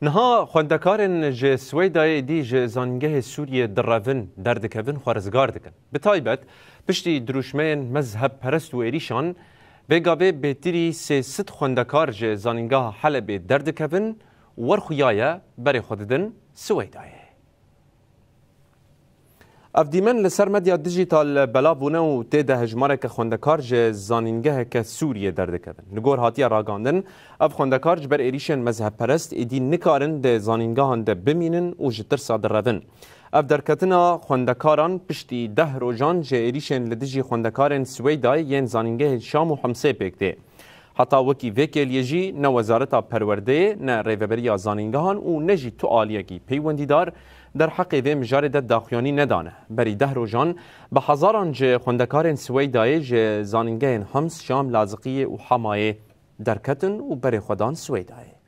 نها خوندکارن ج سویدای دی ج زانگه سوریه دراون دردکوین خوارزگار دکن. بتایبت پشتی دروشمین مذهب پرست و ایریشان بگابه بهتری سه خوندکار ج زانگه حلب دردکوین ورخویایه بری خوددن سویدایه. افدیمن لسر مدیا دیجیتال بلا بونه و تیده هجماره که خوندکار ج زانینگه که سوریه دردکوین. نگور هاتیا راگاندن اف خوندکار جبر ایریشن مذهب پرست ایدی نکارن ده زانینگه هنده بمینن و جتر صادر روین. اف درکتنا خوندکاران پشتی 10 روزان ج ایریشن لدیجی خوندکارن سویدای ین زانینگه شام و حمسه پکته. حتی وکی وکیلیجی نه وزارت پرورده نه ریوبری زانینگهان و نجی تو آلیگی پیوندیدار در حق وی مجارد داخیانی ندانه. بری 10 روزان به هزاران ج خوندکارن سویدای ج زانینگهن حمس شام لازقی و حمایه درکتن و بری خودان سویدای.